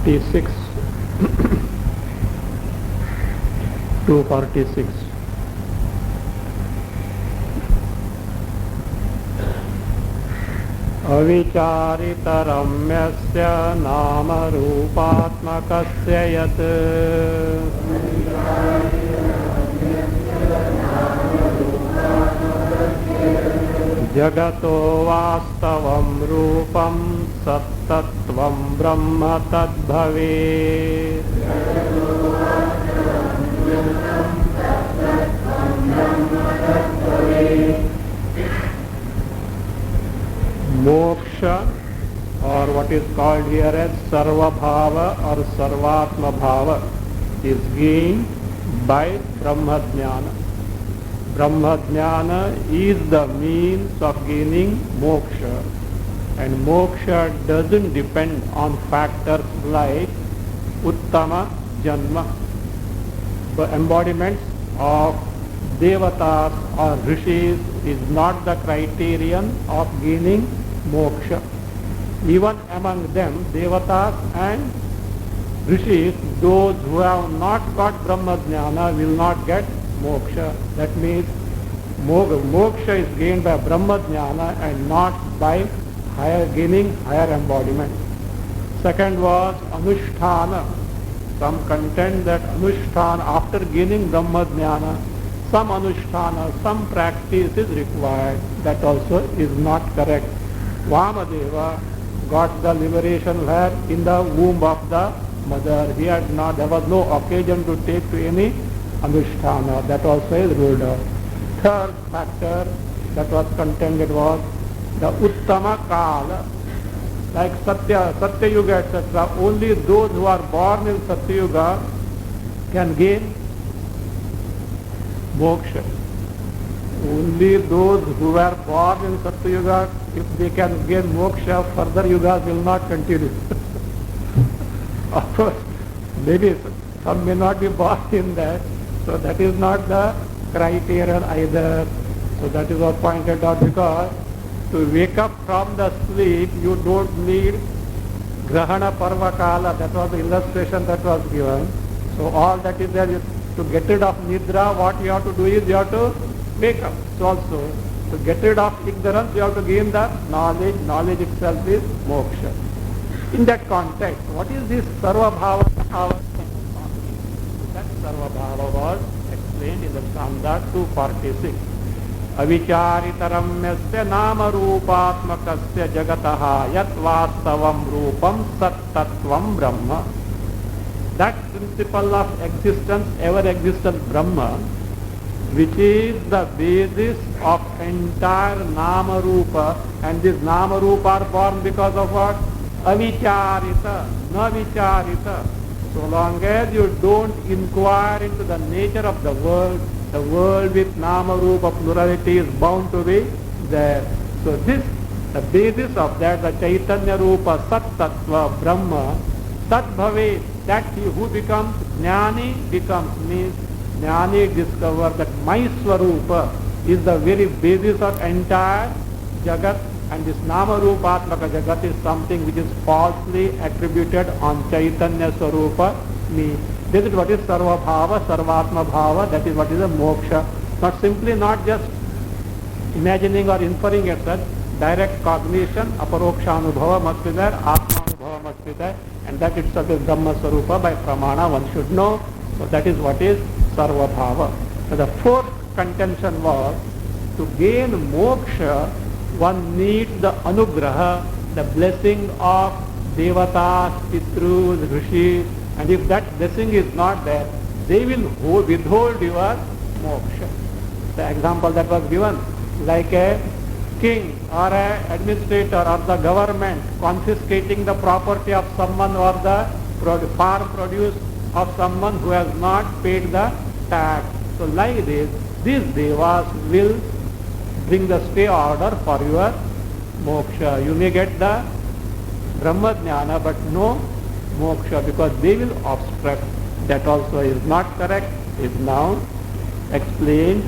246 246 अविचारितरम्यस्य नाम रूपात्मकस्य यत् जगतो वास्तवं रूपं सत्तत्वं ब्रह्म तद्भवेत्। मोक्ष or what is called here as sarva bhava or sarvatma bhava is gained by brahma jnana. Brahma jnana is the means of gaining moksha, and moksha doesn't depend on factors like uttama janma. The embodiments of devatas or rishis is not the criterion of gaining moksha. Even among them, devatas and rishis, those who have not got brahma jnana will not get moksha. That means moksha is gained by brahma jnana and not by gaining higher embodiment. Second was anusthana. Some contend that anusthana, after gaining brahma jnana, some anusthana, some practice is required. That also is not correct. Vamadeva got the liberation where in the womb of the mother. There was no occasion to take to any anusthana. That also is ruled out. Third factor that was contended was the uttama kala. Like Satya Yuga, etc. Only those who are born in Satya Yuga can gain moksha. Only those who were born in Satya Yuga, if they can gain moksha, further yugas will not continue. Of course, maybe some may not be born in that, so that is not the criterion either. So that is what pointed out, because to wake up from the sleep, you don't need grahana parvakala. That was the illustration that was given. So all that is there, to get rid of nidra, what you have to do is you have to wake up. So also, to get rid of ignorance, you have to gain the knowledge. Knowledge itself is moksha. In that context, what is this sarva bhava? That sarva bhava was explained in the stanza 246. अविचारितरम्यस्य नाम रूपात्मकस्य जगतः यत् वास्तवं रूपं सत्तत्वं ब्रह्म. That principle of existence, ever existent Brahma, which is the basis of entire nama rupa, and this nama rupa are born because of what? Avicharita, na vicharita. So long as you don't inquire into the nature of the world with nama rupa plurality is bound to be there. So this, the basis of that, the Chaitanya rupa Sat Tattva Brahma, Tat Bhave, that he who becomes Jnani becomes, means Jnani discover that my Swarupa is the very basis of entire Jagat, and this Nama Rupatmaka Jagat is something which is falsely attributed on Chaitanya Swarupa, me. This is what is Sarva Bhava, Sarvatma Bhava, that is what is a moksha. Not simply not just imagining or inferring itself, direct cognition, aparoksha anubhava must be there, atma anubhava must be there, and that itself is Brahma Swarupa. By pramana one should know. So that is what is Sarva Bhava. So the fourth contention was, to gain moksha, one needs the anugraha, the blessing of devatas, pitrus, rishis, and if that blessing is not there, they will withhold your moksha. The example that was given, like a king or an administrator or the government confiscating the property of someone or the farm produce of someone who has not paid the tax. So like this, these devas will bring the stay order for your moksha. You may get the Brahma Jnana but no moksha, because they will obstruct. That also is not correct, is now explained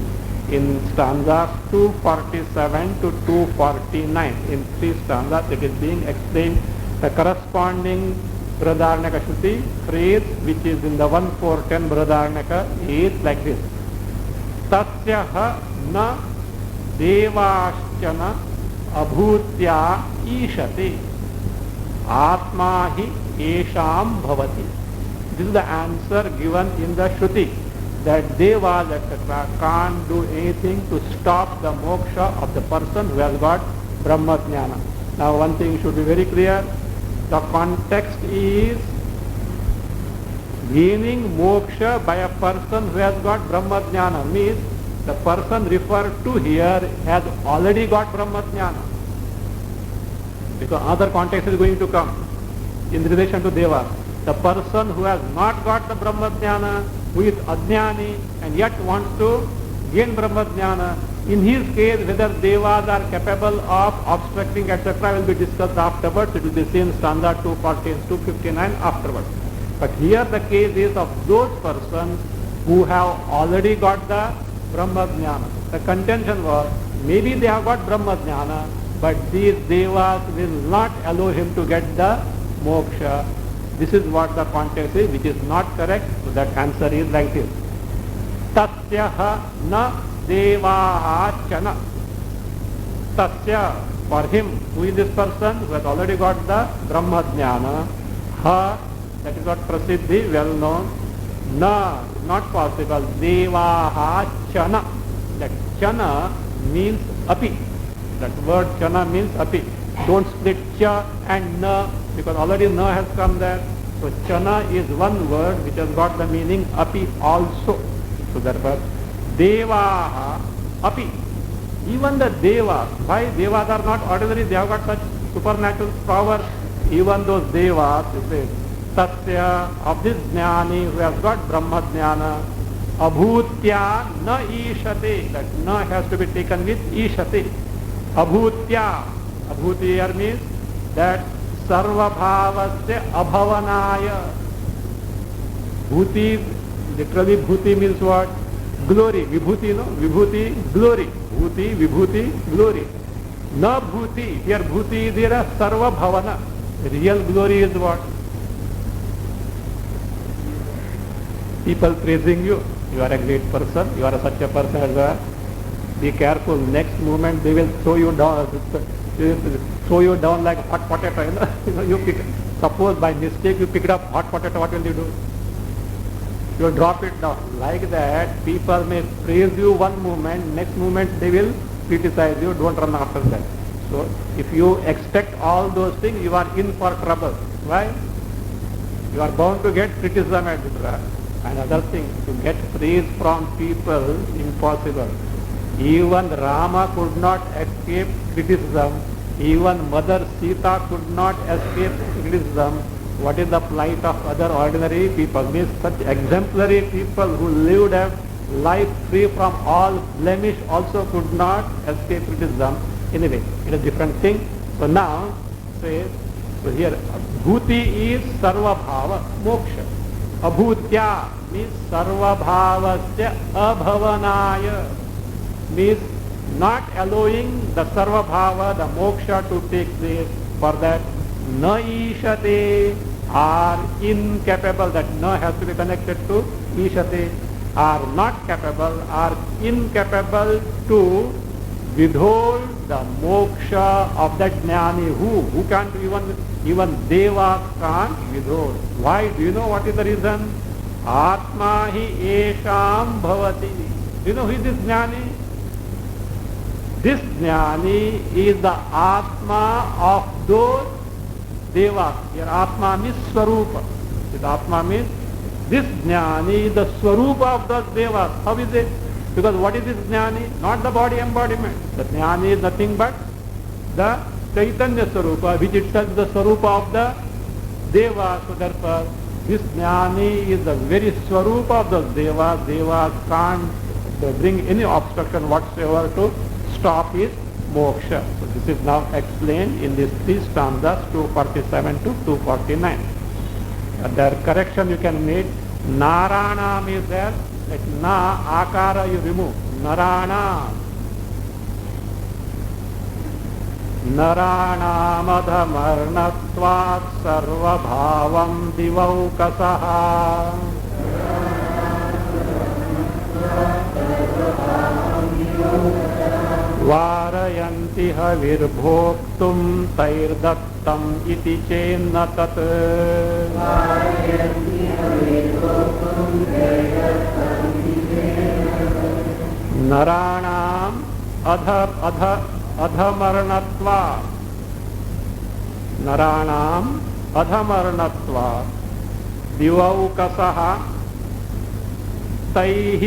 in stanzas 247 to 249. In three stanzas it is being explained. The corresponding Brihadaranyaka Shruti phrase which is in the 1-4-10 Brihadaranyaka is like this. Tasya na devaschana abhutya ishate atma hi esham bhavati. This is the answer given in the Shruti, that devas etc. can't do anything to stop the moksha of the person who has got Brahma Jnana. Now one thing should be very clear. The context is gaining moksha by a person who has got Brahma Jnana, means the person referred to here has already got Brahma Jnana. Because other context is going to come in relation to Deva. The person who has not got the Brahma Jnana, who is Ajnani and yet wants to gain Brahma Jnana, in his case whether Devas are capable of obstructing etc. will be discussed afterwards. It will be seen stanza 240 and 259 afterwards. But here the case is of those persons who have already got the Brahma Jnana. The contention was, maybe they have got Brahma Jnana, but these Devas will not allow him to get the moksha. This is what the context is, which is not correct. So that answer is like this. Tasya na devaha chana. Tasya, for him, who is this person who has already got the Brahma Jnana, ha, that is what prasiddhi, well known, na, not possible, devaha chana. That chana means api. That word chana means api. Don't split cha and na, because already na has come there. So chana is one word which has got the meaning api also. So therefore, devaha api. Even the devas, why devas are not ordinary, they have got such supernatural power. Even those devas, you say, tasya, of this jnani who has got Brahma Jnana, abhutya na ishate. That na has to be taken with ishate. Abhutya. Abhuti here means that sarva bhavasya abhavanaya. Bhuti, literally bhuti means what? Glory. Vibhuti, no? Vibhuti, glory. Bhuti, vibhuti, glory. Na bhuti. Here bhuti is here a sarva bhavana. Real glory is what? People praising you. You are a great person. You are such a person as well. Be careful. Next moment they will throw you down. Throw you down like hot potato. You pick. Suppose by mistake you picked up hot potato. What will you do? You drop it down. Like that, people may praise you one moment. Next moment they will criticize you. Don't run after that. So if you expect all those things, you are in for trouble. Why? You are bound to get criticism, etc. And other thing, to get praise from people, impossible. Even Rama could not escape criticism. Even Mother Sita could not escape criticism. What is the plight of other ordinary people? Means such exemplary people who lived a life free from all blemish also could not escape criticism. Anyway, it is a different thing. So now, so here, bhuti is sarva bhava, moksha. Abhutya means sarva bhavasya abhavanaya, means not allowing the sarva bhava, the moksha to take place. For that, na ishate, are incapable, that na has to be connected to ishate, are not capable, are incapable to withhold the moksha of that jnani. Who can't even Devas can't withhold. Why? Do you know what is the reason? Atma hi esham bhavati. Do you know who is this jnani? This jnani is the Atma of those Devas. Here Atma means Swarupa. This Atma means this jnani is the Swarupa of those Devas. How is it? Because what is this jnani? Not the body embodiment. The jnani is nothing but the Chaitanya Swarupa, which itself is the Swarupa of the Devas. So therefore, this jnani is the very Swarupa of the Devas. Devas can't bring any obstruction whatsoever to stop his moksha. So this is now explained in these three stanzas, 247 to 249. The correction you can make, Narana is there, that na akara you remove. Narana. नराणामधमर्णत्वात् सर्वभावं दिवौकसः वारयन्ति हविर्भोक्तुं तैर्दत्तम् इति चेन्न तत् नराणाम् अधमर्णत्वात् नराणाम् अधमर्णत्वात् दिवौकसः तैः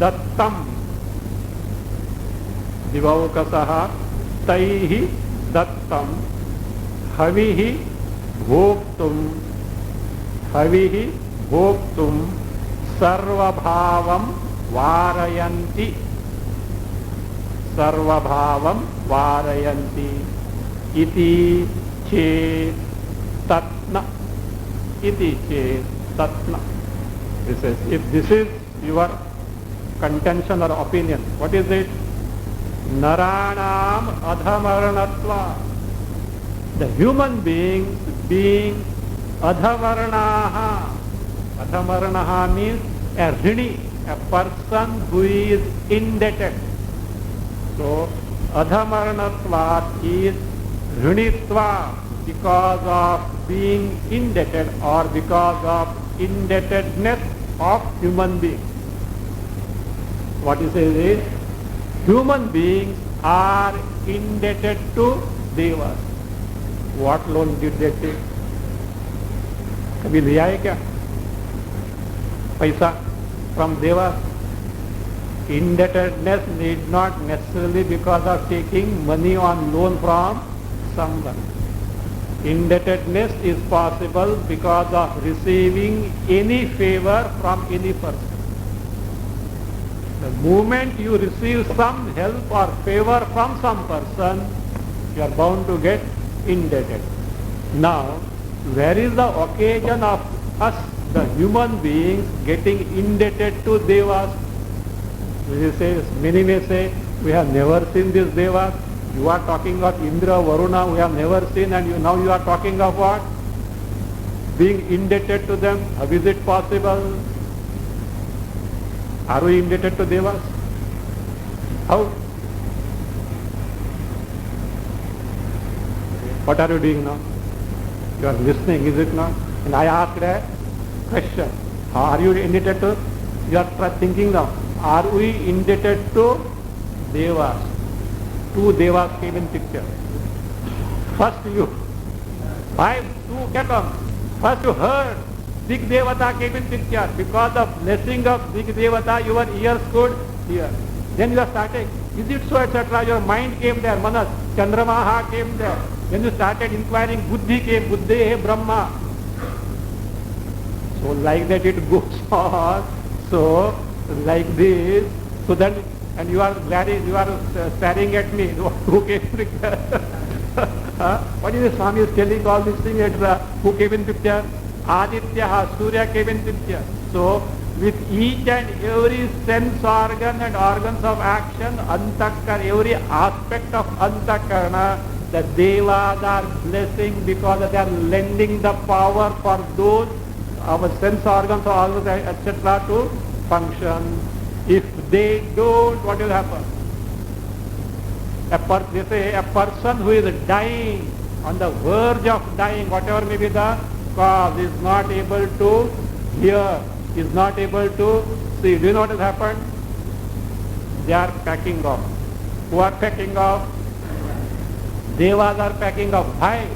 दत्तम् दिवौकसः तैः दत्तम् हविः भोक्तुं सर्वभावं वारयन्ति इति चेत् तत्न if this is your contention or opinion, what is it? Naranam adhamarnatva. The human beings being adhavarnaha. Adhavarnaha means a rini, a person who is indebted. So adhamarnatva is rinitva because of being indebted or because of indebtedness of human beings. What he says is, human beings are indebted to devas. What loan did they take? कभी लिया है क्या पैसा from devas? Indebtedness need not necessarily because of taking money on loan from someone. Indebtedness is possible because of receiving any favor from any person. The moment you receive some help or favor from some person, you are bound to get indebted. Now, where is the occasion of us, the human beings, getting indebted to devas? Many may say, we have never seen these devas. You are talking of Indra, Varuna, we have never seen, and now you are talking of what? Being indebted to them. How is it possible? Are we indebted to devas? How? What are you doing now? You are listening, is it not? And I asked a question. How are you indebted to? You are thinking now. Are we indebted to devas? Two devas came in picture. First you. Why two get on? First you heard. Dig Devata came in picture. Because of blessing of Dig Devata, your ears could hear. Then you are starting. Is it so, etc.? Your mind came there. Manas. Chandramaha came there. Then you started inquiring. Buddhi came. Buddhe Brahma. So like that it goes on. So like this. So then, and you are staring at me. Who came in picture? What is the Swami is telling all these things? Who came in picture? Aditya, Surya came in picture. So, with each and every sense organ and organs of action, antakarana, every aspect of antakarana, the devas are blessing because they are lending the power for those our sense organs or organs, etc. to function. If they don't, what will happen? They say a person who is dying, on the verge of dying, whatever may be the cause, is not able to hear, is not able to see. Do you know what has happened? They are packing off. Who are packing off? Devas are packing off. Why?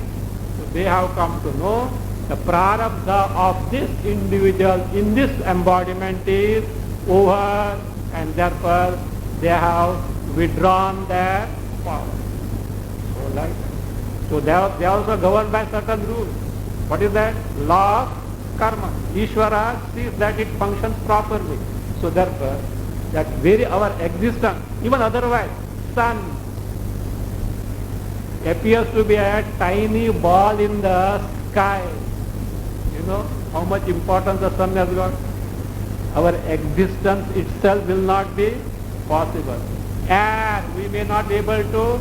So they have come to know the prarabdha of this individual in this embodiment is over, and therefore they have withdrawn their power. So like, so they are also governed by certain rules. What is that? Law of karma. Ishvara sees that it functions properly. So therefore, that very our existence, even otherwise, sun appears to be a tiny ball in the sky. You know how much importance the sun has got? Our existence itself will not be possible. And we may not be able to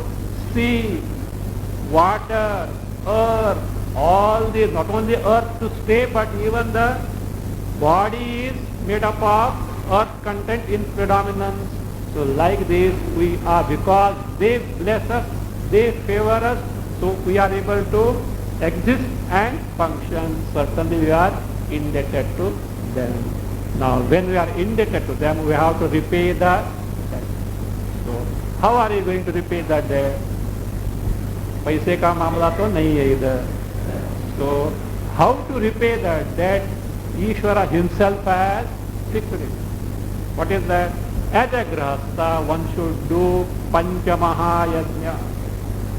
see. water, earth, all these, not only earth to stay, but even the body is made up of earth content in predominance. So like this we are, because they bless us, they favor us, so we are able to exist and function. Certainly we are indebted to them. Now when we are indebted to them, we have to repay the debt. So how are you going to repay the debt? पैसे का मामला तो नहीं है इधर. So how to repay the debt? Ishvara himself has fixed it. What is that? As a grahastha, one should do Panchamaha Yajna.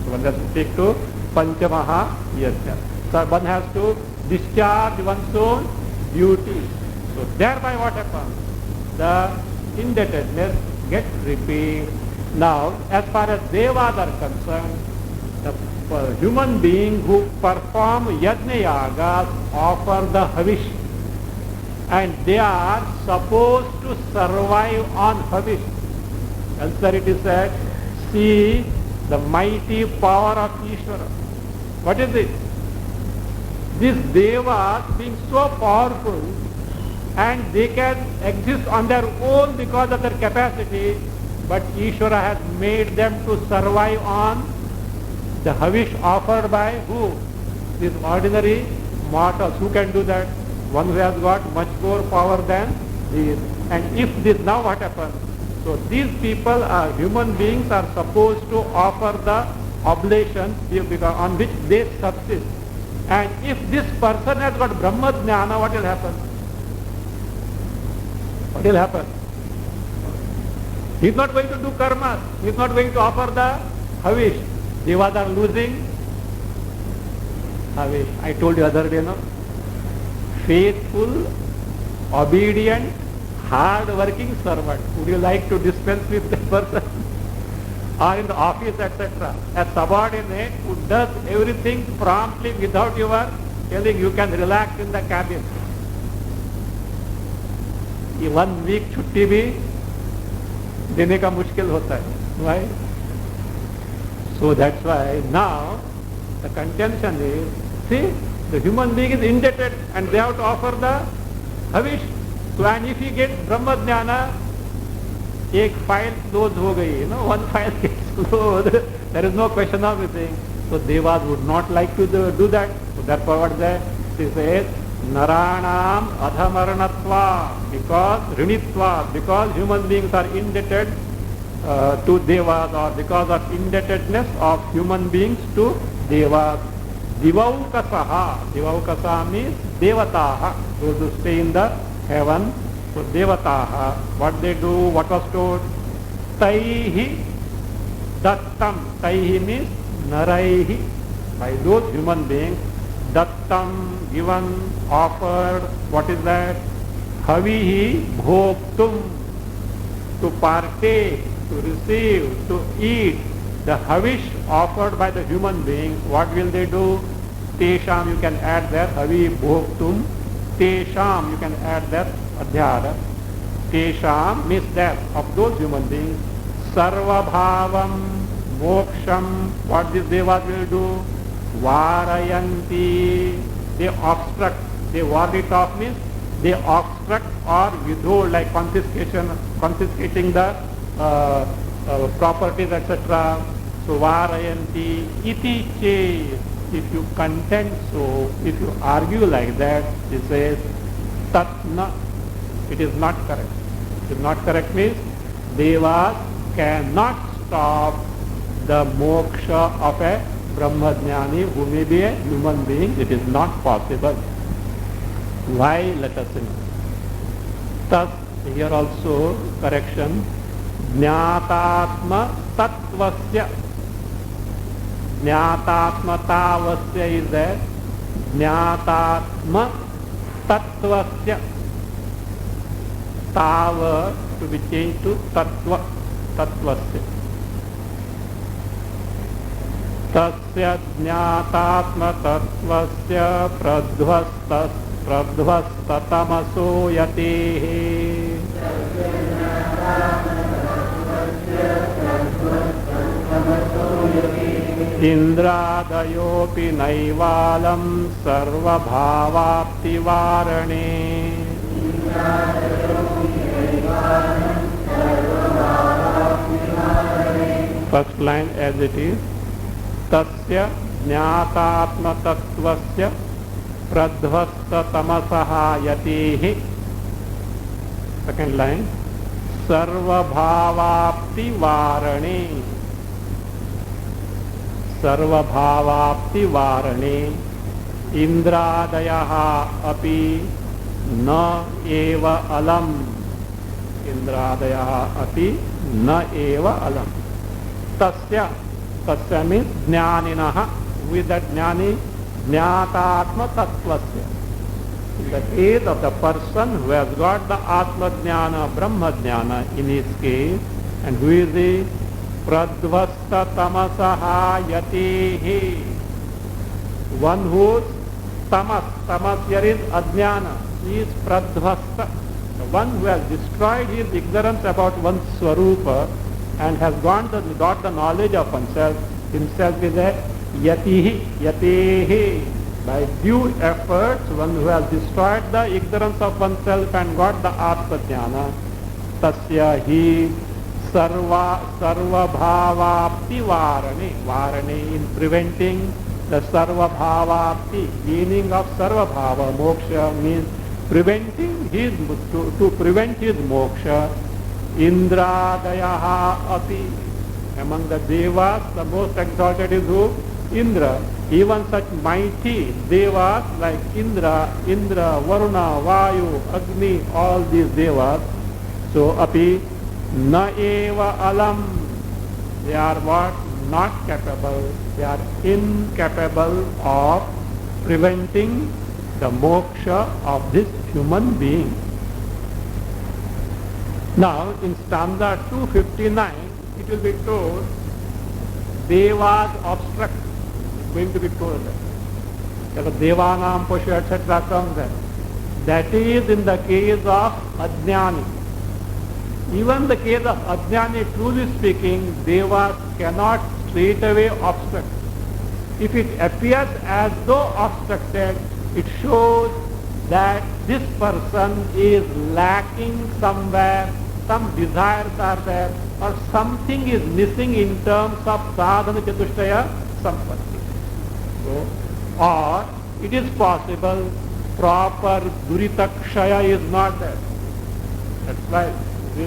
So one has to take to Panchamaha Yajna. So one has to discharge one's own duty. So thereby what happens? The indebtedness gets repaid. Now, as far as devas are concerned, the human being who perform yajna yagas offer the havish, and they are supposed to survive on havish. Elsewhere it is said, see the mighty power of Ishvara. What is it? These devas being so powerful, and they can exist on their own because of their capacity, but Ishvara has made them to survive on the havish offered by who? These ordinary mortals. Who can do that? One who has got much more power than these. And if this, now what happens? So these people are human beings, are supposed to offer the oblation on which they subsist. And if this person has got Brahma Jnana, what will happen? What will happen? He is not going to do karma. He is not going to offer the havish. Devas are losing havish. I told you other day, no? Faithful, obedient, hard-working servant. Would you like to dispense with that person? Or in the office, etc. A subordinate who does everything promptly without your telling, you can relax in the cabin. 1 week छुट्टी भी देने का मुश्किल होता है. Why? So that's why now the contention is, see, the human being is indebted and they have to offer the havish. So and if he gets Brahma Jnana, एक file close हो गई, one file gets closed, there is no question of anything. So devas would not like to do that. So therefore what there? She says, Naranam adhamarnatva, because rinitva, because human beings are indebted to devas, or because of indebtedness of human beings to devas. Divaukasaha, Divaukasaha means devataha, those who stay in the heaven. So devataha, what they do, what was told? Taihi dattam, Taihi means naraihi, by those human beings, dattam, given, offered, what is that? Havihi bhoktum, to partake, to receive, to eat. The havish offered by the human beings, what will they do? Tesham, you can add there, havi bhoktum. Tesham, you can add there, adhyara. Tesham means that, of those human beings. Sarva bhavam, moksham, what these devas will do? Varayanti, they obstruct, they ward it off means they obstruct or withhold, like confiscating the properties, etc. So varayanti iti che, if you contend so, if you argue like that, it says tatna, it is not correct. It is not correct means devas cannot stop the moksha of a Brahmajnani who may be a human being. It is not possible. Why? Let us know. Thus, here also correction. Jnatatma tattvasya. Jnatatma tavasya is there. Jnatatma tattvasya. Tava to be changed to tattva. Tattvasya. Tasya jnatatma tattvasya pradhvastamaso yatehe. इंद्रादयोऽपि नैवालं सर्वभावाप्तिवारणे first line as it is तस्य ज्ञातात्मतत्त्वस्य प्रध्वस्ततमसः यतिः second line सर्वभावाप्तिवारणे सर्वभावाप्तिवारणे इंद्रादयः अपि न एव अलम् इंद्रादयः अपि न एव अलम् तस्य तस्य मीन्स ज्ञानिनः with the jnani jnataatma tattvasya in the case of the person who has got the atma jnana brahma jnana in his case and who is the pradvasta tamasaha yatihi one whose tamas here is ajnana he is pradvasta the one who has destroyed his ignorance about one's swarupa and has got the knowledge of himself is a yatihi by due efforts one who has destroyed the ignorance of oneself and got the atma jnana tasya hi sarva bhavapti varane in preventing the sarva bhavapti meaning of sarva bhava moksha means preventing his to prevent his moksha Indradayah api among the devas the most exalted is who? Indra. Even such mighty devas like Indra, Varuna, Vayu, Agni, all these devas. So api na eva alam. They are what? Not capable. They are incapable of preventing the moksha of this human being. Now in stanza 259 it will be told devas obstruct. It's going to be told that devanam pashu etc. comes there. That is in the case of ajnani. Even the case of ajnani, truly speaking, devas cannot straight away obstruct. If it appears as though obstructed, it shows that this person is lacking somewhere, some desires are there, or something is missing in terms of sadhana chatushtaya sampatti. So, or it is possible proper duritakshaya is not there. That's why the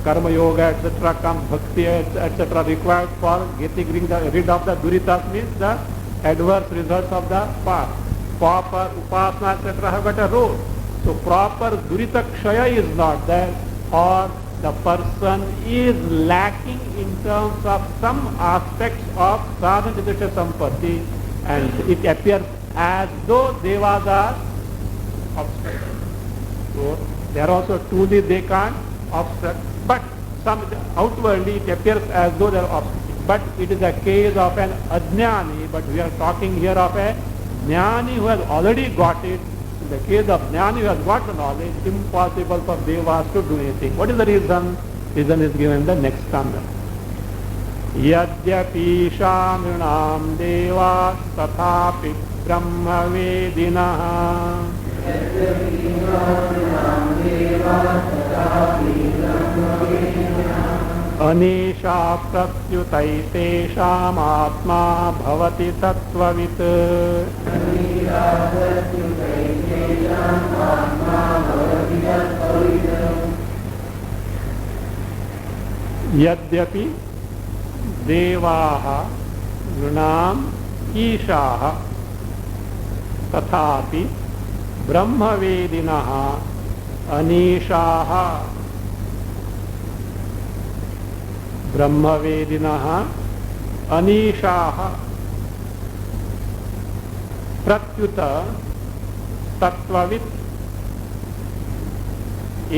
karma yoga etc. comes, bhakti etc. required for getting rid of the duritas means the adverse results of the past. Proper upasana etc. have got a role. So proper duritakshaya is not there, or the person is lacking in terms of some aspects of sadhana chatushtaya sampatti, and it appears as though devas are obstructed. So they are also truly they can't obstruct, but some outwardly it appears as though they are obstructing. But it is a case of an ajnani, but we are talking here of a jnani who has already got it. In the case of jnani who has got the knowledge, impossible for devas to do anything. What is the reason? Reason is given in the next stanza. Yadyapi shamrinam devas tathapi brahma vedinah anisha pratyutaitesham atma bhavati tattvavit. Yadyapi devaha nृणाम ईशाः तथापि ब्रह्मवेदिनः अनीशाः ब्रह्मवेदिनः अनीशाः प्रत्युत तत्त्ववित्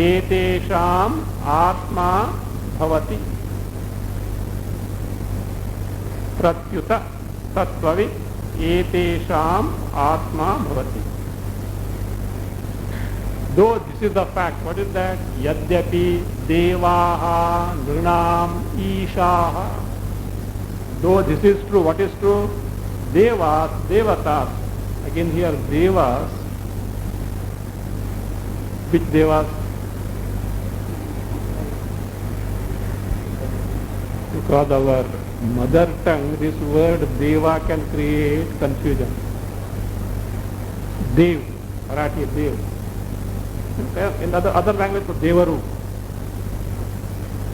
एतेषाम् आत्मा भवति. प्रत्युत तत्त्ववित् एतेषाम् आत्मा भवति. Though this is the fact, what is that? Yadyapi devaha nृणाम ईशाः. Though this is true, what is true? Devas, devatas. Again here, devas. Which devas? Because our mother tongue, this word deva can create confusion. Dev, Marathi, Dev. In other language, Devaru.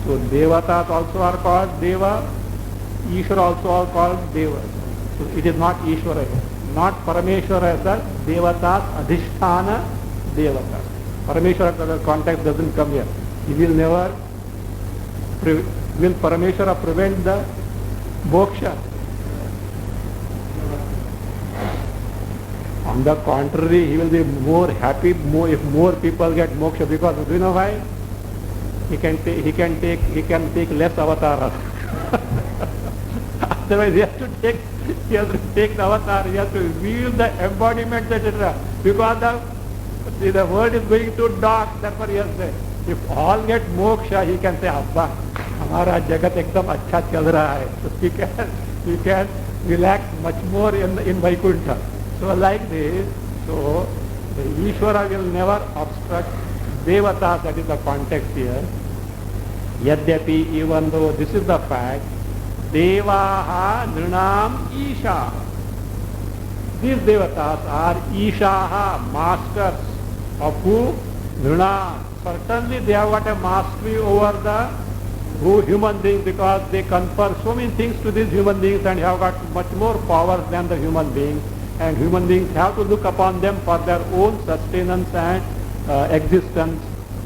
So devatas also are called deva, Ishvara also are called deva. So it is not Ishvara, not Parameshwara as a devatas, adhisthana devatas. Parameshwara context doesn't come here. He will never, will Parameshwara prevent the moksha? On the contrary, he will be more happy if more people get moksha, because do you know why? He can take less avatars. Otherwise, he has to take the avatar. He has to reveal the embodiment, etc. Because the world is going too dark. Therefore, he has said, if all get moksha, he can say, Abba, हमारा जगत एकदम अच्छा चल रहा है. So he can relax much more in Vaikuntha. So like this, so the Ishvara will never obstruct Devatas, that is the context here. Yadyapi, even though this is the fact, Devaha Nrinam Isha. These Devatas are Ishaha, masters of who? Nrinam. Certainly they have got a mastery over the human beings, because they confer so many things to these human beings and have got much more power than the human beings. And human beings have to look upon them for their own sustenance and existence.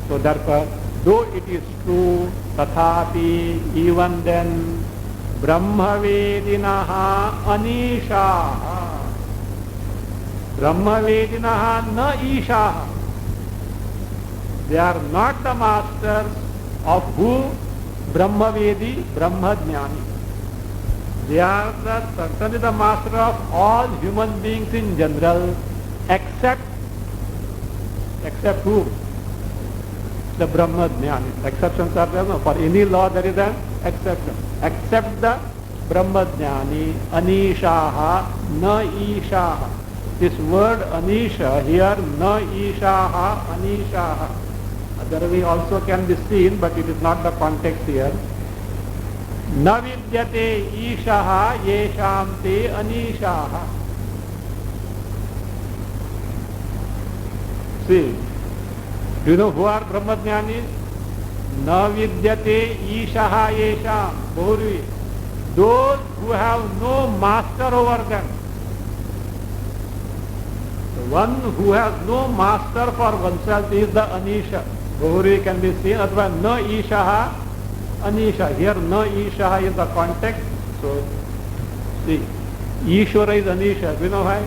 So therefore, though it is true, tathapi, even then, Brahmavedinaha anishaha. Brahmavedinaha na ishaha. They are not the masters of who? Brahmavedi, Brahmajnani. They are certainly the master of all human beings in general, except who? The Brahmajnani. Exceptions are there, no? For any law there is an exception. Except the Brahmajnani, Anishaha, Na Ishaha. This word Anisha here, Na Ishaha, Anishaha. Other way also can be seen, but it is not the context here. Na vidyate ishaha yesham te anishaha. See, do you know who are Brahmajnanis? Na vidyate ishaha yesham. Bahurvi. Those who have no master over them. The one who has no master for oneself is the anisha. Bahurvi can be seen, otherwise na ishaha. Anisha. Here no Isha is the context. So see, Ishvara is Anisha. Do you know why?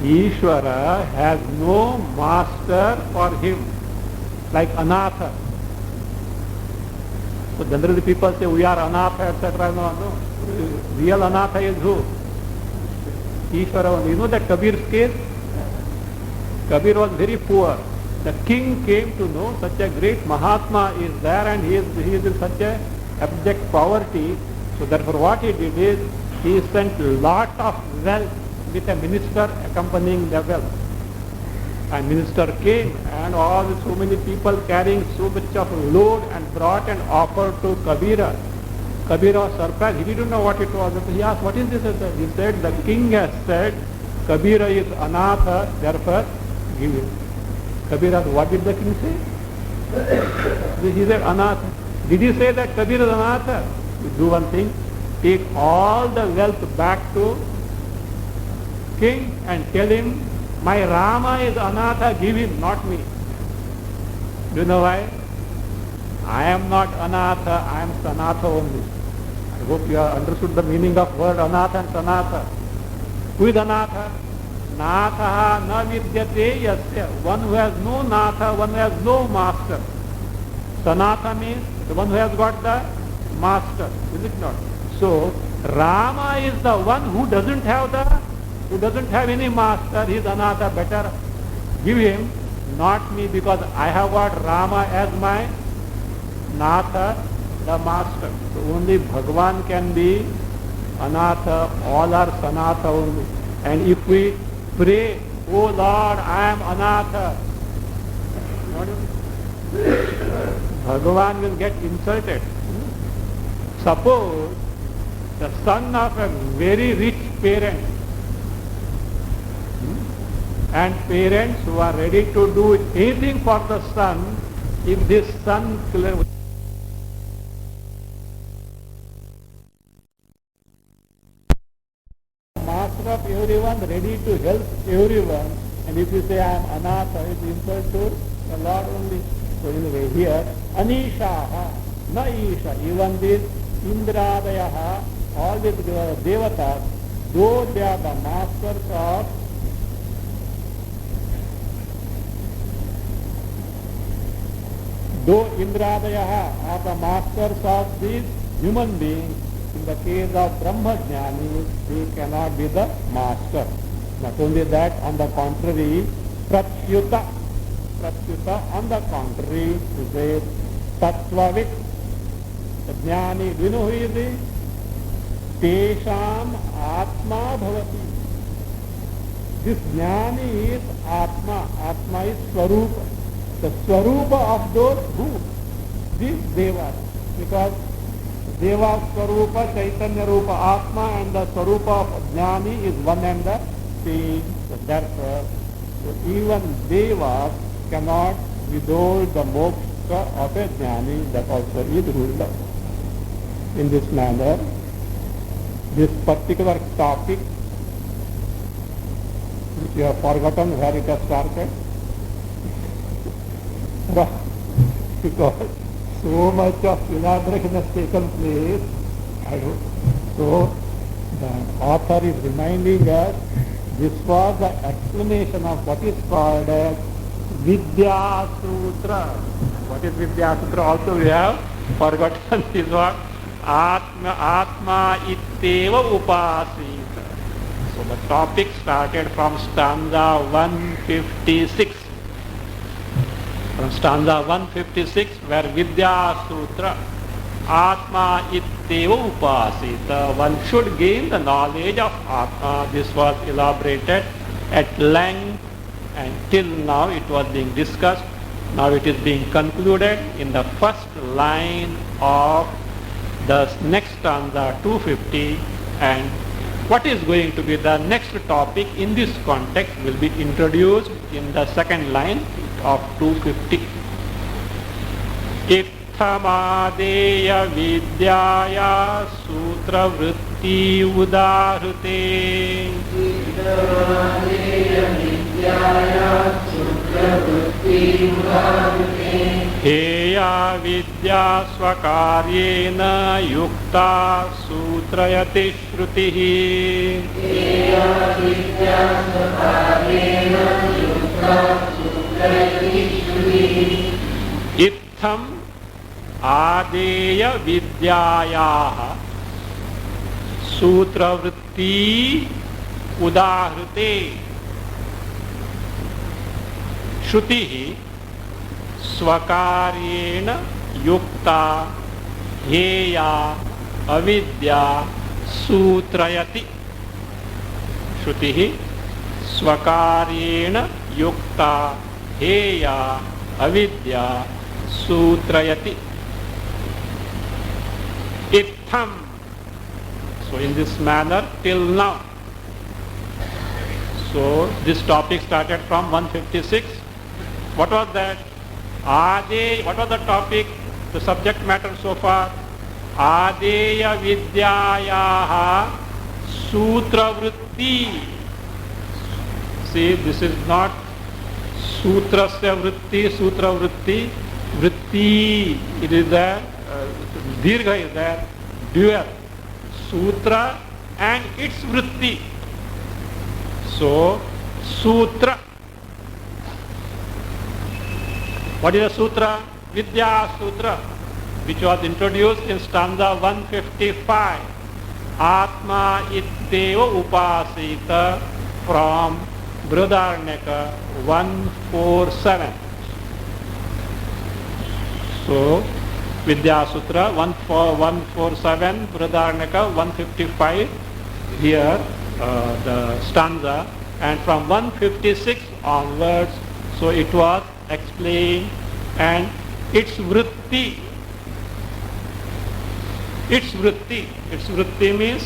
Ishvara has no master for him, like Anatha. So generally people say we are Anatha, etc. No. Real Anatha is who? Ishvara only. You know that Kabir's case? Kabir was very poor. The king came to know such a great Mahatma is there, and he is in such a abject poverty. So therefore what he did is, he sent lot of wealth with a minister accompanying the wealth. And minister came, and so many people carrying so much of load, and brought and offered to Kabira. Kabira was surprised. He didn't know what it was. He asked, what is this? He said, the king has said, Kabira is Anatha, therefore give him. Kabir asked, what did the king say? He said, Anatha. Did he say that Kabir is Anatha? You do one thing, take all the wealth back to king and tell him, my Rama is Anatha, give him, not me. Do you know why? I am not Anatha, I am Sanatha only. I hope you have understood the meaning of word Anatha and Sanatha. Who is Anatha? Natha na vidyate yasya. One who has no Natha, one who has no master. Sanatha means the one who has got the master, is it not? So Rama is the one who doesn't have any master. He is Anatha. Better give him, not me, because I have got Rama as my Natha, the master. So only Bhagavan can be Anatha, all are Sanatha only. And if we pray, oh Lord, I am Anatha, Bhagavan will get insulted. Suppose the son of a very rich parent, and parents who are ready to do anything for the son, if this son master of everyone, ready to help everyone, and if you say I am Anatha, it is insult to the Lord only. So in a way here, Anishaha, na Isha, even this Indradayaha, all these devatas, though they are the masters of though Indradayaha are the masters of these human beings, in the case of Brahmajnani, they cannot be the master. Not only that, on the contrary, Pratyuta, on the contrary, is a Tattvavit, the Jnani. Do you know who is he? Tesham Atma Bhavati. This Jnani is Atma. Atma is Swarupa. The Swarupa of those who? These Devas. Because Deva Swarupa, Chaitanya Rupa, Atma, and the Swarupa of Jnani is one and the same. So therefore, so even Devas cannot withhold the moksha of a Jnani. That also is ruled out. In this manner, this particular topic, which you have forgotten where it has started, because so much of elaboration has taken place. So the author is reminding us this was the explanation of what is called as Vidya Sutra. What is Vidya Sutra? Also we have forgotten this word. Atma itteva upasita. So the topic started from stanza 156. From stanza 156, where Vidya Sutra, Atma itteva upasita. One should gain the knowledge of Atma. This was elaborated at length, and till now it was being discussed. Now it is being concluded in the first line of the next stanza 250, and what is going to be the next topic in this context will be introduced in the second line of 250. Ittamadeya vidyaya sutra vritti udahrute. Ittamadeya vidyaya sutra vritti udahrute. Heya vidya swakaryena yukta sutrayati shrutihi. Heya vidya swakaryena yukta sutrayati shrutihi. Itham adeya vidyayaha sutravritti udahrute. Shrutihi स्वकार्येण युक्ता हेया अविद्या सूत्रयति. श्रुति स्वकार्येण युक्ता हेया अविद्या सूत्रयति. Ittam. So in this manner till now. So this topic started from 156. What was that? Ade, what was the topic, the subject matter so far? Adeya vidyayaha sutra vritti. See, this is not sutrasya vritti, sutra vritti, vritti. It is there, dirgha is there, dual. Sutra and its vritti. So, sutra. What is a sutra? Vidya Sutra, which was introduced in stanza 155. Atma itteva upasita from Brihadaranyaka 147. So, Vidya Sutra 147, Brihadaranyaka 155, here the stanza, and from 156 onwards, so it was explained, and its vritti means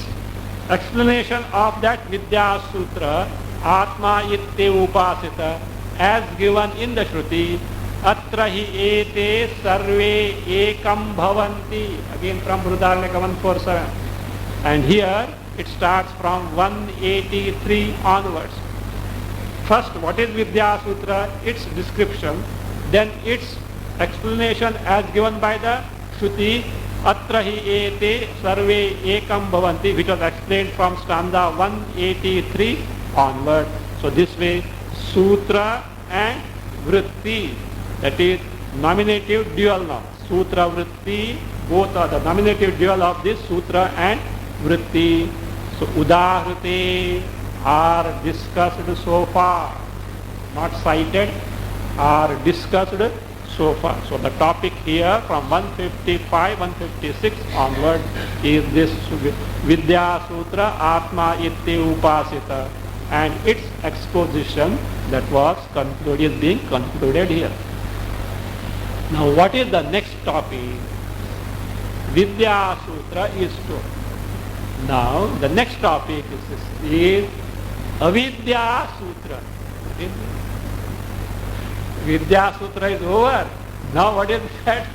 explanation of that Vidya Sutra, Atma itte upasita, as given in the Shruti, Atra hi ete sarve ekam bhavanti, again from Brihadaranyaka 147. And here it starts from 183 onwards. First, what is Vidya Sutra? Its description, then its explanation as given by the Shruti, Atra hi ete sarve ekam bhavanti, which was explained from stanza 183 onward. So this way, Sutra and Vritti, that is nominative dual now. Sutra Vritti, both are the nominative dual of this Sutra and Vritti. So Udahrite are discussed so far, not cited, are discussed so far. So the topic here from 155, 156 onward is this Vidya Sutra Atma itte upasita, and its exposition that was concluded is being concluded here. Now what is the next topic? Vidya Sutra is told. Now the next topic is Avidya Sutra. Vidya Sutra is over. Now what is that?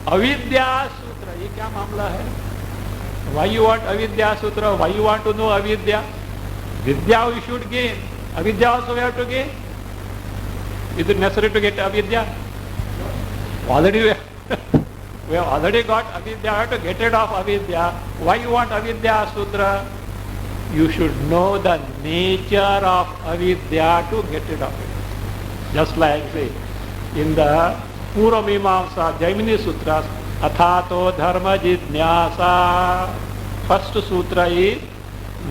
Avidya Sutra. ये क्या मामला है? Why you want Avidya Sutra? Why you want to know Avidya? Vidya we should gain. Avidya also we have to gain. Is it necessary to get Avidya? Already we have already got Avidya. We have to get rid of Avidya. Why you want Avidya Sutra? You should know the nature of Avidya to get rid of it. Just like say, in the Purva Mimamsa Jaimini Sutras, Athato Dharma Jidnyasa. First sutra is,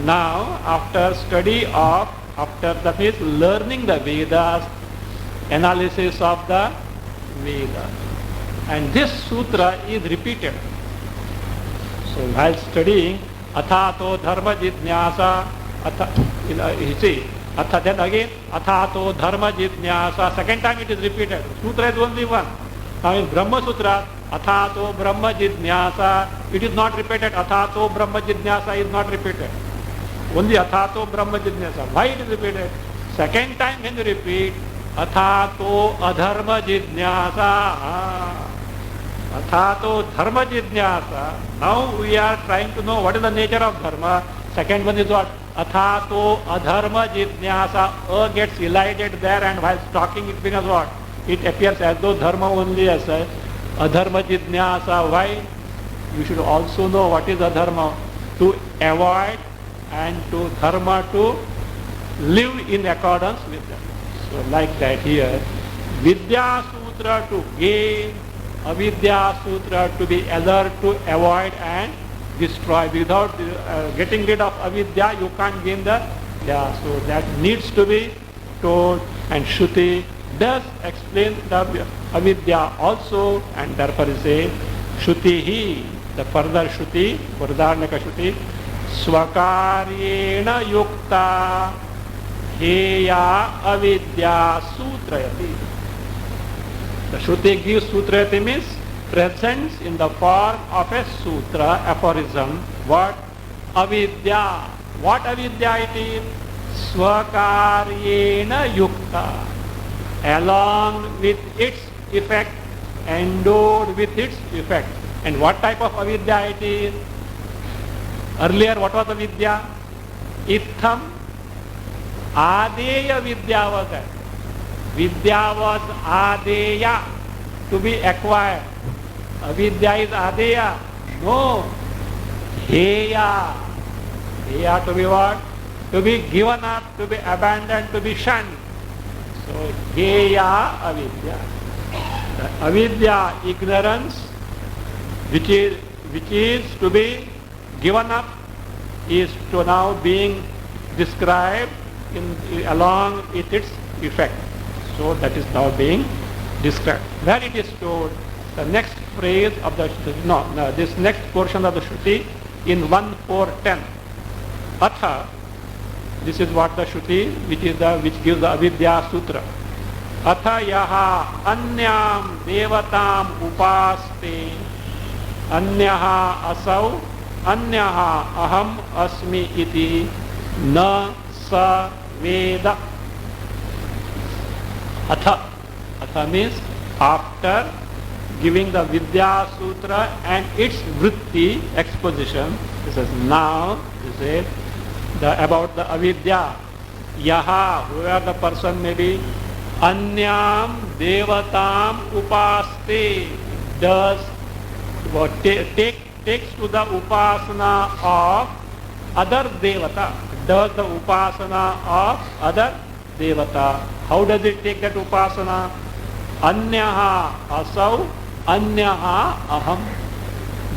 now after study of, after that means learning the Vedas, analysis of the Vedas. And this sutra is repeated. So while studying, Athato Dharma Jidnyasa, you see, then again, Athato Dharma Jidnyasa, second time it is repeated. Sutra is only one. Now in Brahma Sutra, Athato Brahma Jidnyasa, it is not repeated. Athato Brahma Jidnyasa is not repeated. Only Athato Brahma Jidnyasa. Why it is repeated? Second time when you repeat, Athato Adharma Jidnyasa. Athato Dharma Jidnyasa. Now we are trying to know what is the nature of Dharma. Second one is what? Athato Adharma Jidnyasa. A gets elided there, and while talking it becomes what? It appears as though Dharma only as such. Adharma Jidnyasa. Why? You should also know what is Adharma. To avoid, and to Dharma to live in accordance with them. So like that here, Vidya Sutra to gain, Avidya Sutra to be alert, to avoid and destroy. Without getting rid of Avidya, you can't gain the Vidya. So that needs to be told, and Shruti does explain the Avidya also, and therefore is a Shruti, the further Shruti, Brihadaranyaka Shruti, Swakaryena Yukta Heya Avidya Sutrayati. The Shruti gives Sutrayati means presents in the form of a sutra, aphorism. What? Avidya. What avidya it is? Swakaryena Yukta. Along with its effect, endowed with its effect. And what type of avidya it is? Earlier what was the vidya? Itham. Adeya vidya was that. Vidya was adeya, to be acquired. Avidya is adeya. No. Heya. Heya to be what? To be given up, to be abandoned, to be shunned. So heya avidya. The avidya, ignorance, which is to be given up, is to now being described along with its effect. So that is now being described. Where it is told, the next phrase of the this next portion of the Shruti in 1-4-10. Atha, this is what the Shruti, which gives the Avidya Sutra. Atha yaha anyam devatam upaste anyaha asau anyaha aham asmi iti na sa veda. Atha means after giving the Vidya Sutra and its vritti exposition. This is now, he said, about the avidya. Yaha, whoever the person may be, anyam devatam upaste, does takes to the upasana of other devata, does the upasana of other devata. How does it take that upasana? Anyaha asau, anyaha aham.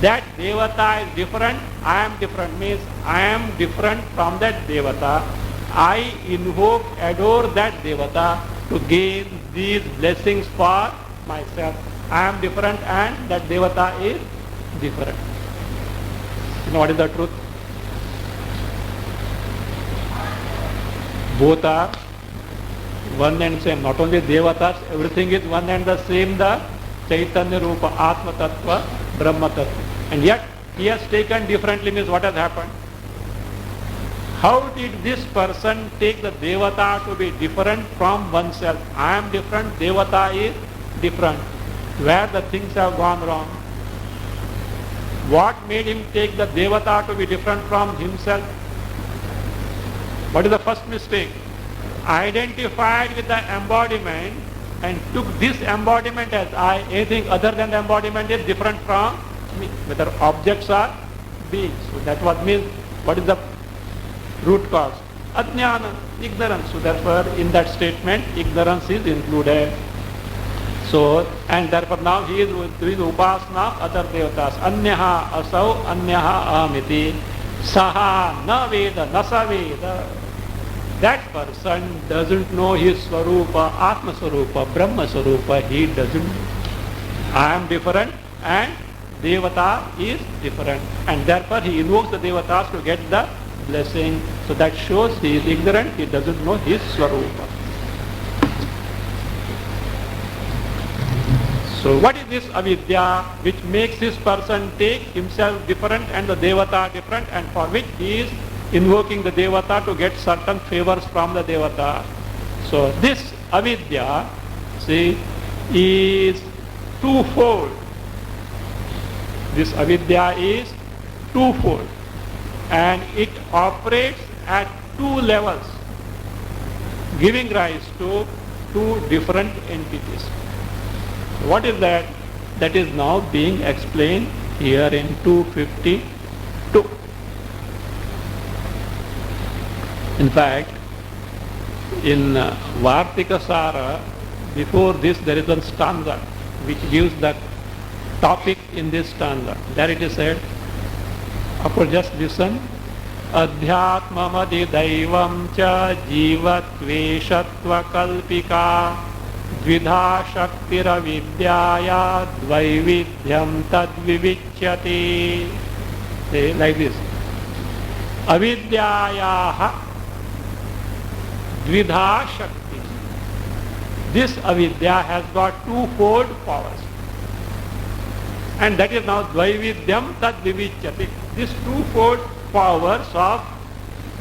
That devata is different, I am different, means I am different from that devata. I invoke, adore that devata to gain these blessings for myself. I am different and that devata is different. You know what is the truth? Both are one and same. Not only devatas, everything is one and the same. The Chaitanya Rupa, Atma Tattva, Brahma Tattva. And yet he has taken differently, means what has happened? How did this person take the devata to be different from oneself? I am different, devata is different. Where the things have gone wrong? What made him take the devata to be different from himself? What is the first mistake? Identified with the embodiment and took this embodiment as I. Anything other than the embodiment is different from me, whether objects or beings. So that what means, what is the root cause? Ajnana, ignorance. So therefore in that statement ignorance is included. So, and therefore now he is doing upasana of other devatas. Anyaha asau, anyaha amiti, saha na veda, nasa veda. That person doesn't know his Swarupa, Atma Swarupa, Brahma Swarupa. He doesn't know. I am different and Devata is different. And therefore he invokes the Devatas to get the blessing. So that shows he is ignorant, he doesn't know his Swarupa. So what is this avidya which makes this person take himself different and the Devata different, and for which he is invoking the Devata to get certain favors from the Devata? So this avidya, see, is twofold. This avidya is twofold and it operates at two levels, giving rise to two different entities. What is that? That is now being explained here in 252. In fact, in Vartika Sara, before this there is one stanza which gives the topic in this stanza. There it is said, of course just listen, Adhyatmamadi Daivam cha jivatve kalpika dvidha shaktira vidyaya dvaividhyam tadvivichyati. Say like this, avidyayaha dvidha shakti. This avidya has got twofold powers, and that is now dvaividyam tadvivichyati. This twofold powers of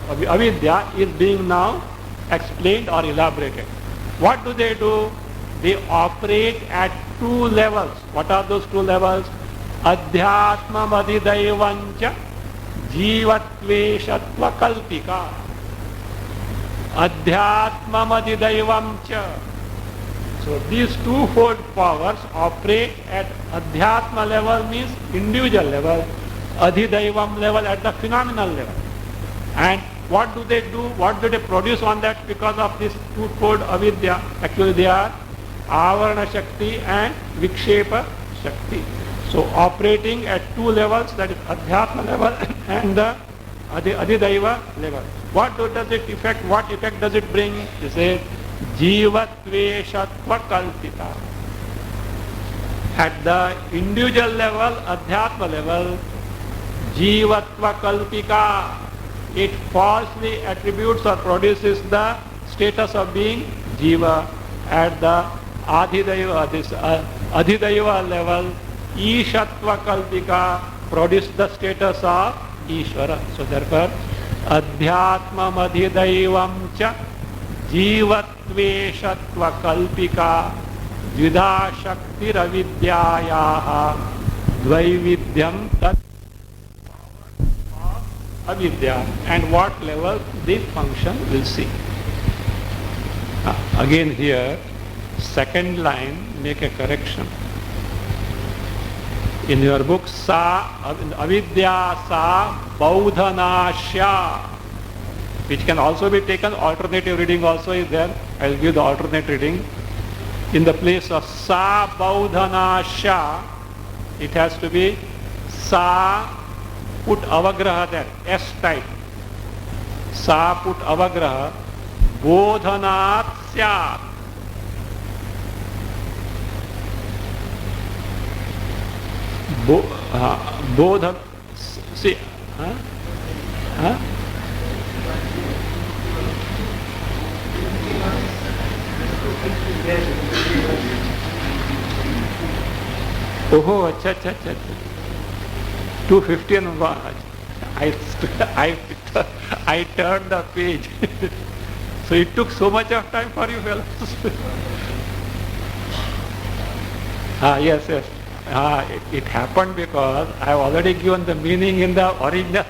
avidya is being now explained or elaborated. What do? They operate at two levels. What are those two levels? Adhyatma madhidaivancha jivatveshatva kalpika. Adhyatma madhidaivancha. So these twofold powers operate at adhyatma level, means individual level, adhidaivam level at the phenomenal level. And what do they do? What do they produce on that because of this twofold avidya? Actually they are avarana shakti and vikshepa shakti. So operating at two levels, that is adhyatma level and the adhidaiva level. What does it effect? What effect does it bring? They say jivatveshatva kalpita. At the individual level, Adhyatma level, Jivatva Kalpika, it falsely attributes or produces the status of being Jiva. At the Adhidaiva level, Ishatva Kalpika produces the status of Ishvara. So therefore, Adhyatmam Adhidaivam cha Jivatveshatva Kalpika Dvidha Shakti-ravidyayaha Dvaividyam tat avidya. And what level this function will see. Again here, second line, make a correction. In your book, Sa Avidya Sa Baudhanashya, which can also be taken, alternative reading also is there. I will give the alternate reading. In the place of Sa Baudhanashya, it has to be Sa, put avagraha there, S type. Sa put avagraha, Bodhanat Syat. Bodhan, see, Oh, अच्छा. 250 and I turned the page. So it took so much of time for you fellows. Yes. It happened because I have already given the meaning in the original.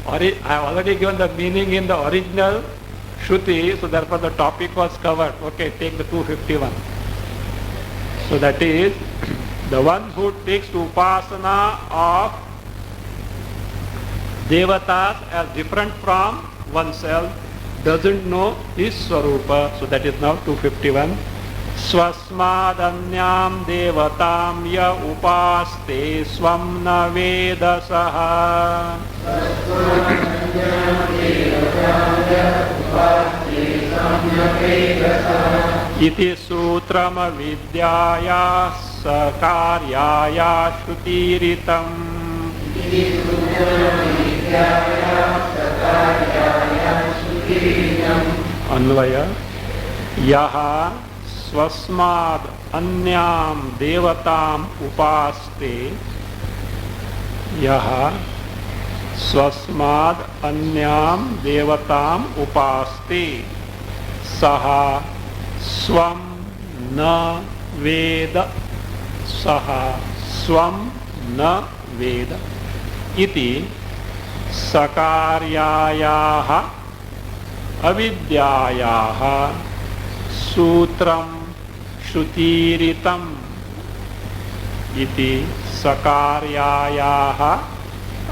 I have already given the meaning in the original Shruti, so therefore the topic was covered. Okay, take the 251. So that is, the one who takes to upasana of devatas as different from oneself doesn't know his swarupa. So that is now 251. Swasmadanyam devatam ya upaste swam na vedasaha. Iti sutrama vidyaya sakaryaya shrutiritam. Anvaya yaha swasmad anyam devatam upaste. Yaha swasmad anyam devatam upaste saha swam na veda. Saha swam na veda iti sakaryayaha avidyayaha sutram shrutiritam. Iti sakaryayaha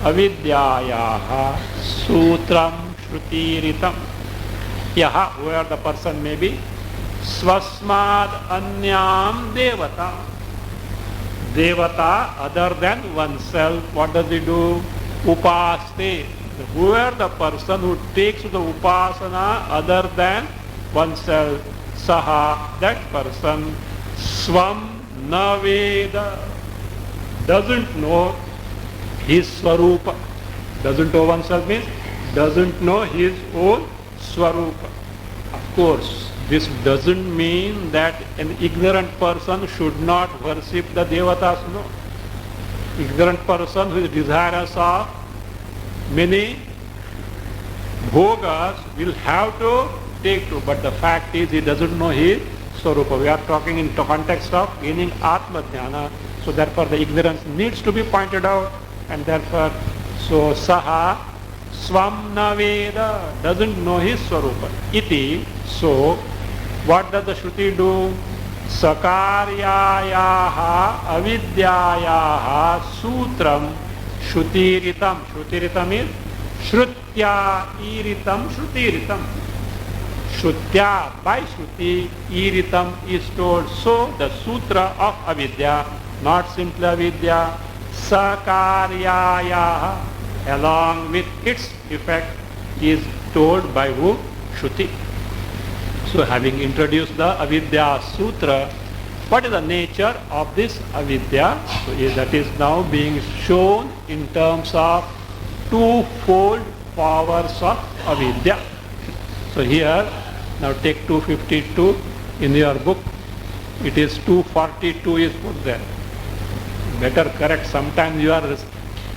avidyayaha sutram shrutiritam. Yaha, where the person may be, swasmad anyam devata. Devata other than oneself, what does he do? Upaste. Whoever the person who takes the upasana other than oneself, saha, that person, swam na veda, doesn't know his swarupa. Doesn't know oneself means doesn't know his own swarupa. Of course, this doesn't mean that an ignorant person should not worship the devatas. No. Ignorant person who is desirous of many bhogas will have to take to, but the fact is he doesn't know his swarupa. We are talking in the context of gaining Atma Dhyana, so therefore the ignorance needs to be pointed out, and therefore, so saha swam na veda, doesn't know his swarupa. Iti, so what does the Shruti do? Sakaryayaha avidyayaha sutram shrutiritam. Shrutiritam is shrutya iritam shrutiritam. Shrutya by Shruti, iritam is told. So the sutra of avidya, not simply avidya, sakaryayaha, along with its effect, is told by who? Shruti. So having introduced the Avidya Sutra, What is the nature of this avidya? So that is now being shown in terms of twofold powers of avidya. So here, now take 252 in your book. It is 242 is put there. Better correct. Sometimes you are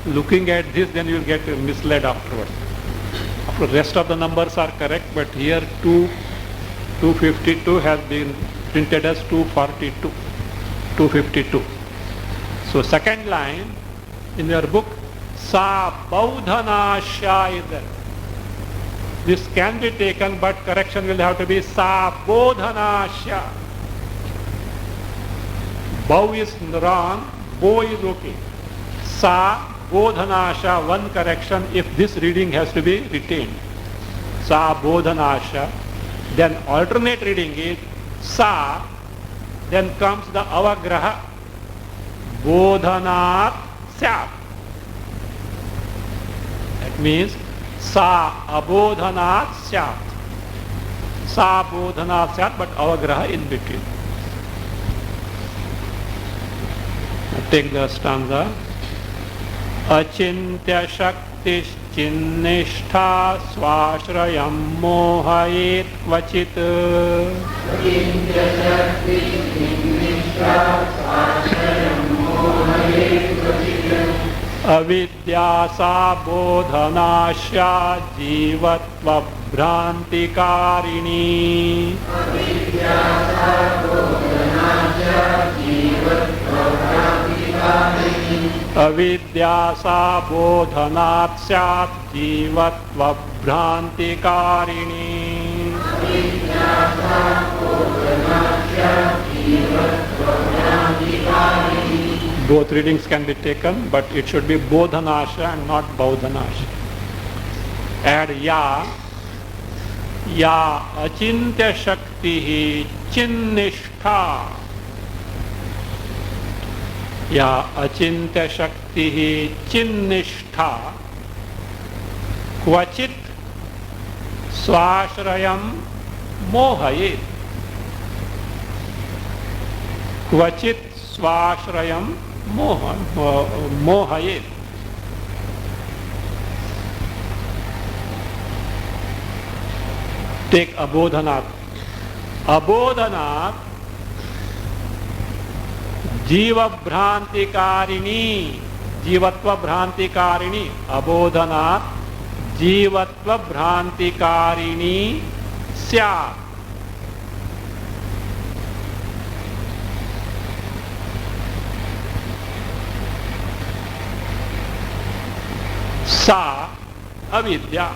looking at this, then you will get misled afterwards. The rest of the numbers are correct, but here 252 has been printed as 242, 252. So second line in your book, Sa Bodhanasya is there. This can be taken, but correction will have to be Sa Bodhanasya. Bow is wrong, Bo is okay. Sa Bodhanasya, one correction if this reading has to be retained. Sa Bodhanasya. Then alternate reading is Sa, then comes the Avagraha. Bodhanat Syat. That means Sa Abodhanat Syat. Sa Bodhanat Syat, but Avagraha in between. Now take the stanza. Achintya shaktischinnishtha swashrayam mohayet kvachit. Achintya shaktischinnishtha swashrayam mohayet kvachit. Avidya sa bodhanasya jivatva bhrantikarini. Avidya sa bodhanasya jivatva bhrantikarini. Avidya sa bodhanat syat jivatva bhrantikarini. Avidya sa bodhanat syat jivatva bhrantikarini. Both readings can be taken, but it should be bodhanasya and not bodhanasya. Add ya. Ya achintya shaktihi chinnishtha. Ya achintya shaktihi chinnishtha kvachit swashrayam mohayet. Kvachit swashrayam mohayet. Take abodhanat. Abodhanat जीव भ्रांतिकारिणी, जीवत्व भ्रांतिकारिणी. अबोधनात् जीवत्व भ्रांतिकारिणी स्यात्. सा अविद्या.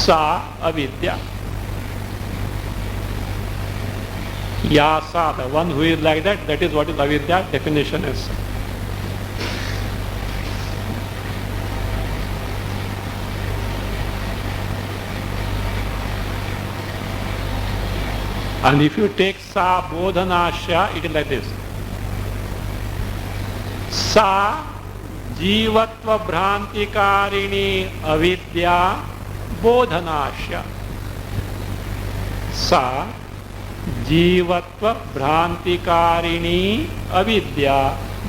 सा अविद्या. Yasa, the one who is like that, that is what is avidya definition is. And if you take sa bodhanasya, it is like this. Sa jivatva bhrantikarini avidya bodhanasya. Sa जीवत्व भ्रांतिकारिणी अविद्या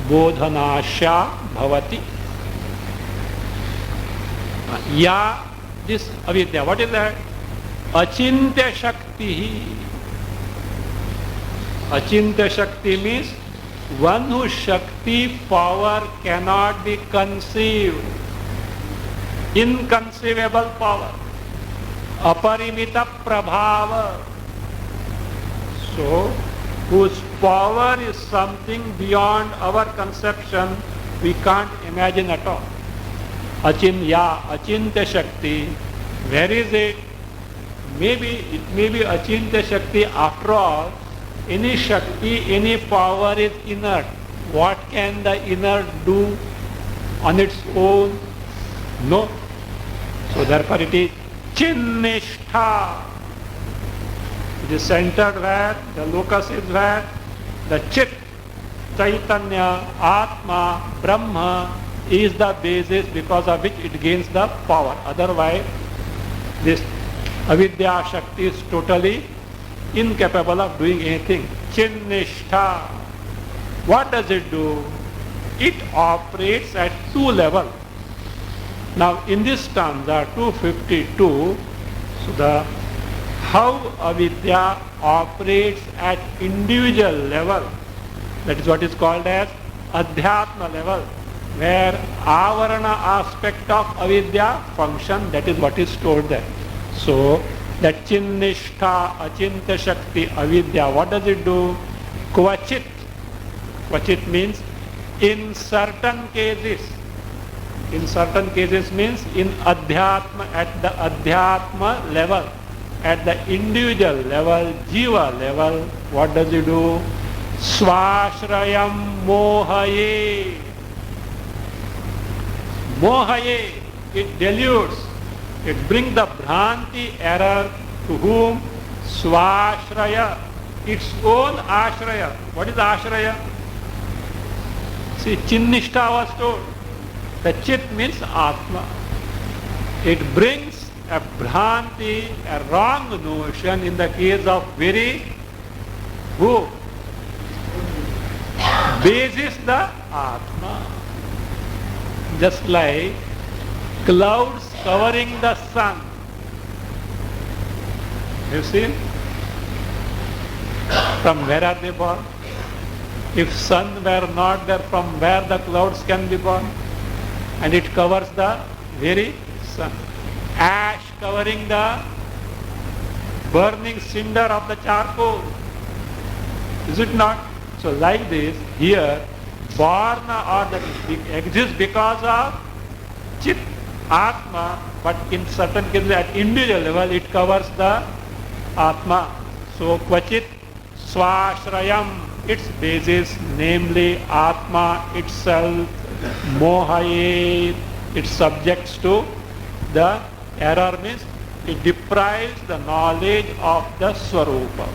बोधनाशा भवति. या this अविद्या, what is that? अचिंत्य शक्ति. अचिंत्य शक्ति means one whose शक्ति power cannot be conceived. Inconceivable power. अपरिमित प्रभाव. So, whose power is something beyond our conception, we can't imagine at all. Achintya Shakti, where is it? Maybe it may be Achintya Shakti. After all, any Shakti, any power is inert. What can the inert do on its own? No. So therefore it is Chinnishtha. It is centered where? The locus is where? The Chit, Chaitanya, Atma, Brahma is the basis because of which it gains the power. Otherwise, this Avidya Shakti is totally incapable of doing anything. Chinnishtha. What does it do? It operates at two levels. Now in this stanza 252, so the how avidya operates at individual level, that is what is called as adhyatma level, where avarana aspect of avidya function, that is what is stored there. So that chinnishtha achintya shakti avidya, what does it do? Kvachit. Kvachit means in certain cases. In certain cases means in adhyatma, at the adhyatma level, at the individual level, jiva level, what does it do? Swashrayam mohaye. Mohaye, it deludes, it brings the bhranti error to whom? Swashraya, its own ashraya. What is ashraya? See, Chinnishtha was told. The chit means Atma. It brings a bhranti, a wrong notion in the case of very who? Basis the Atma. Just like clouds covering the sun. You see? From where are they born? If sun were not there, from where the clouds can be born? And it covers the very sun. Ash covering the burning cinder of the charcoal. Is it not? So like this, here, Varna or that exists because of Chit, Atma, but in certain cases at individual level it covers the Atma. So Kvachit Swashrayam, its basis, namely Atma itself, Mohaye, it subjects to the error, means it deprives the knowledge of the Swarupa.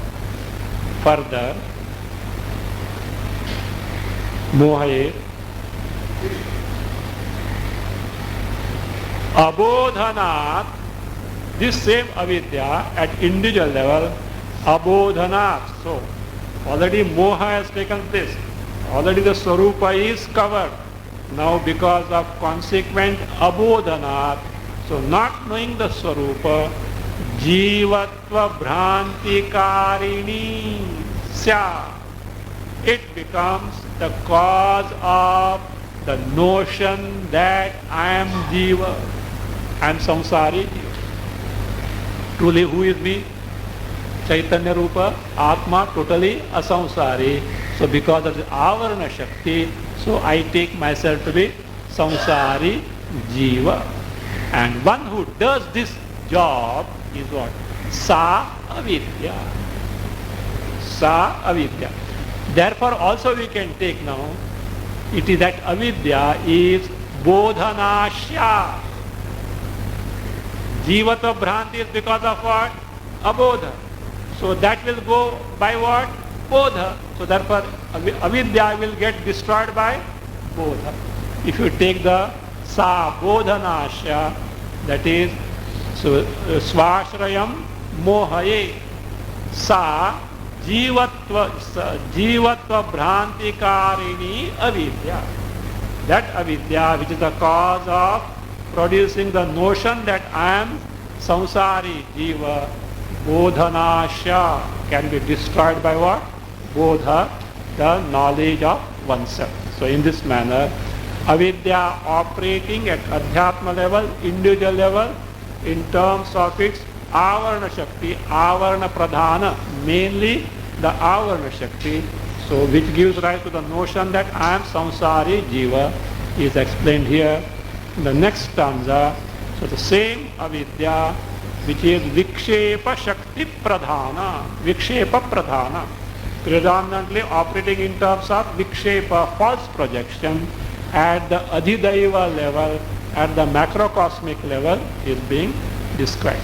Further, Mohaye, Abodhanat, this same avidya at individual level, Abodhanat. So, already Moha has taken place. Already the Swarupa is covered. Now because of consequent Abodhanat, so not knowing the Swarupa, Jivatva Bhranti Karini Sya, it becomes the cause of the notion that I am Jiva, I am Samsari. Truly who is me? Chaitanya Rupa, Atma, totally asamsari. So because of the avarana shakti, so I take myself to be samsari jiva. And one who does this job is what? Sa avidya. Sa avidya. Therefore also we can take now, it is that avidya is bodhanashya. Jivatva bhranti is because of what? Abodha. So that will go by what? Bodha. So therefore avidya will get destroyed by bodha. If you take the sa bodhanashya, that is so swashrayam mohaye sa jivatva bhranti karini avidya. That avidya which is the cause of producing the notion that I am samsari jiva, bodhanasya, can be destroyed by what? Bodha, the knowledge of oneself. So in this manner, avidya operating at adhyatma level, individual level, in terms of its avarana shakti, avarana pradhana, mainly the avarana shakti, so which gives rise to the notion that I am samsari jiva, is explained here in the next stanza. So the same avidya which is vikshepa shakti pradhana, vikshepa pradhana, predominantly operating in terms of vikshepa, false projection, at the adhidaiva level, at the macrocosmic level is being described.